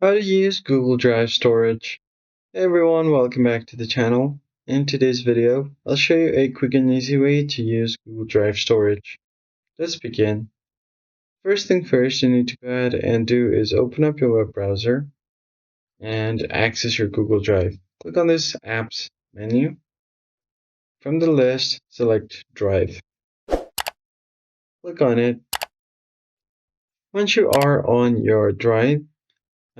How to use Google Drive storage. Hey everyone, welcome back to the channel. In today's video, I'll show you a quick and easy way to use Google Drive storage. Let's begin. First thing first you need to go ahead and do is open up your web browser and access your Google Drive. Click on this Apps menu. From the list, select Drive. Click on it. Once you are on your Drive,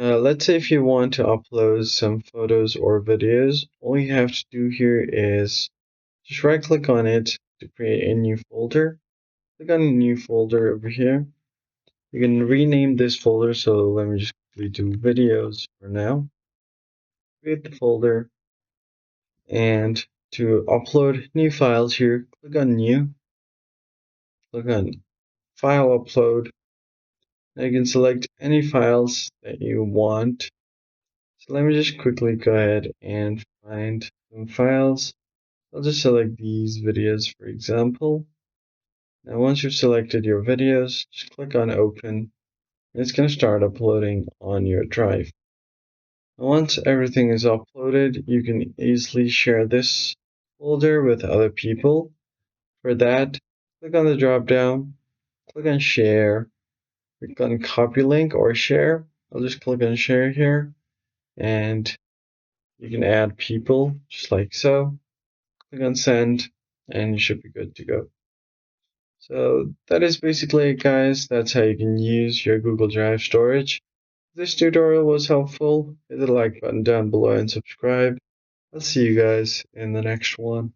let's say if you want to upload some photos or videos, all you have to do here is just right click on it to create a new folder. Click on a new folder over here. You can rename this folder, so let me just quickly do videos for now. Create the folder, and to upload new files here, click on new, click on file upload. Now you can select any files that you want. So let me just quickly go ahead and find some files. I'll just select these videos, for example. Now once you've selected your videos, just click on open. And it's going to start uploading on your drive. And once everything is uploaded, you can easily share this folder with other people. For that, click on the drop down, click on share, click on copy link or share. I'll just click on share here, and you can add people just like so. Click on send, and you should be good to go. So that is basically it, guys. That's how you can use your Google Drive storage. If this tutorial was helpful, hit the like button down below and subscribe. I'll see you guys in the next one.